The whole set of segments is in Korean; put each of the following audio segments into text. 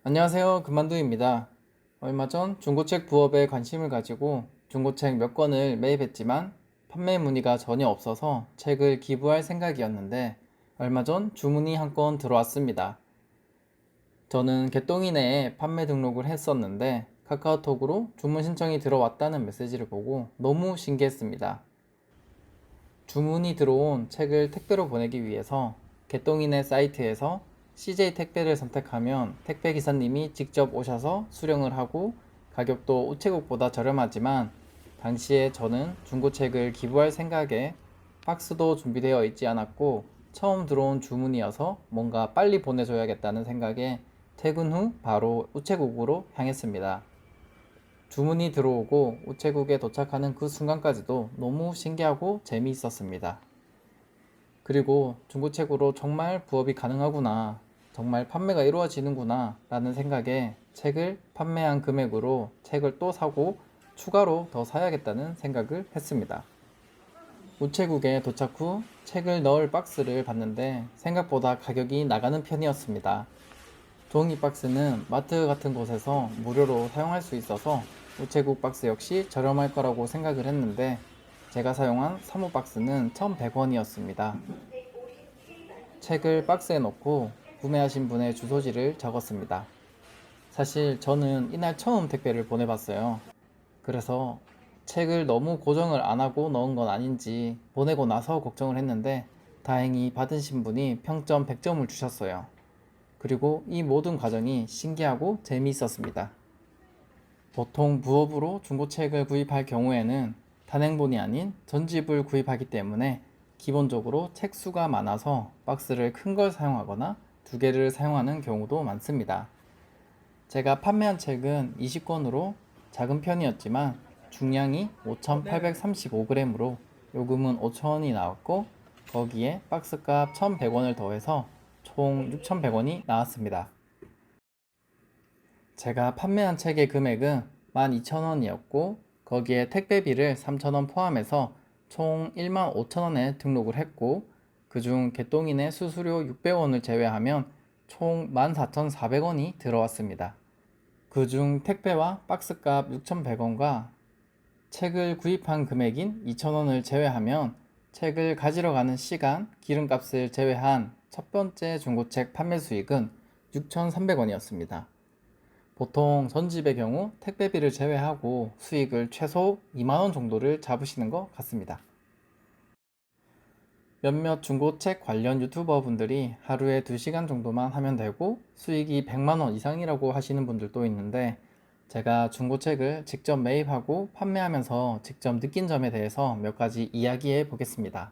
안녕하세요. 금만두입니다. 얼마 전 중고책 부업에 관심을 가지고 중고책 몇 권을 매입했지만 판매 문의가 전혀 없어서 책을 기부할 생각이었는데 얼마 전 주문이 한 건 들어왔습니다. 저는 개똥이네에 판매 등록을 했었는데 카카오톡으로 주문 신청이 들어왔다는 메시지를 보고 너무 신기했습니다. 주문이 들어온 책을 택배로 보내기 위해서 개똥이네 사이트에서 CJ 택배를 선택하면 택배 기사님이 직접 오셔서 수령을 하고 가격도 우체국보다 저렴하지만 당시에 저는 중고책을 기부할 생각에 박스도 준비되어 있지 않았고 처음 들어온 주문이어서 뭔가 빨리 보내줘야겠다는 생각에 퇴근 후 바로 우체국으로 향했습니다. 주문이 들어오고 우체국에 도착하는 그 순간까지도 너무 신기하고 재미있었습니다. 그리고 중고책으로 정말 부업이 가능하구나, 정말 판매가 이루어지는구나 라는 생각에 책을 판매한 금액으로 책을 또 사고 추가로 더 사야겠다는 생각을 했습니다. 우체국에 도착 후 책을 넣을 박스를 봤는데 생각보다 가격이 나가는 편이었습니다. 종이 박스는 마트 같은 곳에서 무료로 사용할 수 있어서 우체국 박스 역시 저렴할 거라고 생각을 했는데 제가 사용한 사무 박스는 1,100원이었습니다. 책을 박스에 넣고 구매하신 분의 주소지를 적었습니다. 사실 저는 이날 처음 택배를 보내봤어요. 그래서 책을 너무 고정을 안 하고 넣은 건 아닌지 보내고 나서 걱정을 했는데 다행히 받으신 분이 평점 100점을 주셨어요. 그리고 이 모든 과정이 신기하고 재미있었습니다. 보통 부업으로 중고책을 구입할 경우에는 단행본이 아닌 전집을 구입하기 때문에 기본적으로 책 수가 많아서 박스를 큰 걸 사용하거나 두 개를 사용하는 경우도 많습니다. 제가 판매한 책은 20권으로 작은 편이었지만 중량이 5,835g으로 요금은 5,000원이 나왔고 거기에 박스값 1,100원을 더해서 총 6,100원이 나왔습니다. 제가 판매한 책의 금액은 12,000원이었고 거기에 택배비를 3,000원 포함해서 총 15,000원에 등록을 했고 그중 개똥이네 수수료 600원을 제외하면 총 14,400원이 들어왔습니다. 그중 택배와 박스값 6,100원과 책을 구입한 금액인 2,000원을 제외하면 책을 가지러 가는 시간, 기름값을 제외한 첫 번째 중고책 판매 수익은 6,300원이었습니다. 보통 전집의 경우 택배비를 제외하고 수익을 최소 2만원 정도를 잡으시는 것 같습니다. 몇몇 중고책 관련 유튜버 분들이 하루에 2시간 정도만 하면 되고 수익이 100만원 이상이라고 하시는 분들도 있는데 제가 중고책을 직접 매입하고 판매하면서 직접 느낀 점에 대해서 몇 가지 이야기해 보겠습니다.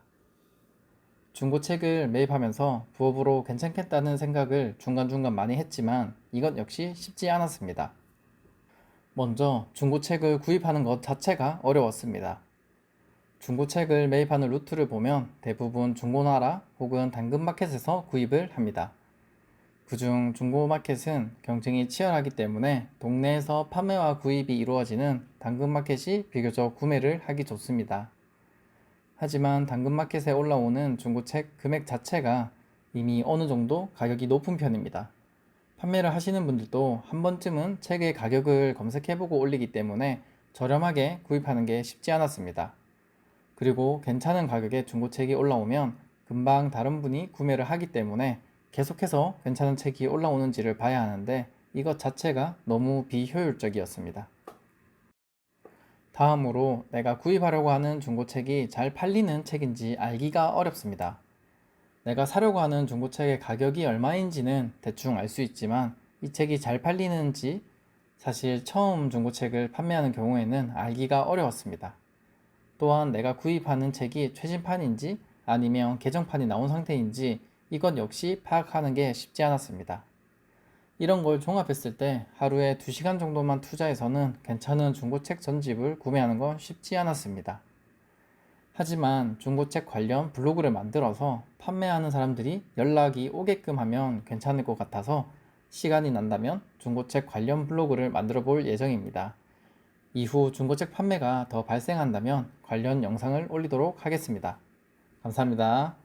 중고책을 매입하면서 부업으로 괜찮겠다는 생각을 중간중간 많이 했지만 이것 역시 쉽지 않았습니다. 먼저 중고책을 구입하는 것 자체가 어려웠습니다. 중고책을 매입하는 루트를 보면 대부분 중고나라 혹은 당근마켓에서 구입을 합니다. 그중 중고마켓은 경쟁이 치열하기 때문에 동네에서 판매와 구입이 이루어지는 당근마켓이 비교적 구매를 하기 좋습니다. 하지만 당근마켓에 올라오는 중고책 금액 자체가 이미 어느 정도 가격이 높은 편입니다. 판매를 하시는 분들도 한 번쯤은 책의 가격을 검색해보고 올리기 때문에 저렴하게 구입하는 게 쉽지 않았습니다. 그리고 괜찮은 가격에 중고책이 올라오면 금방 다른 분이 구매를 하기 때문에 계속해서 괜찮은 책이 올라오는지를 봐야 하는데 이것 자체가 너무 비효율적이었습니다. 다음으로 내가 구입하려고 하는 중고책이 잘 팔리는 책인지 알기가 어렵습니다. 내가 사려고 하는 중고책의 가격이 얼마인지는 대충 알 수 있지만 이 책이 잘 팔리는지 사실 처음 중고책을 판매하는 경우에는 알기가 어려웠습니다. 또한 내가 구입하는 책이 최신판인지 아니면 개정판이 나온 상태인지 이것 역시 파악하는 게 쉽지 않았습니다. 이런 걸 종합했을 때 하루에 2시간 정도만 투자해서는 괜찮은 중고책 전집을 구매하는 건 쉽지 않았습니다. 하지만 중고책 관련 블로그를 만들어서 판매하는 사람들이 연락이 오게끔 하면 괜찮을 것 같아서 시간이 난다면 중고책 관련 블로그를 만들어 볼 예정입니다. 이후 중고책 판매가 더 발생한다면 관련 영상을 올리도록 하겠습니다. 감사합니다.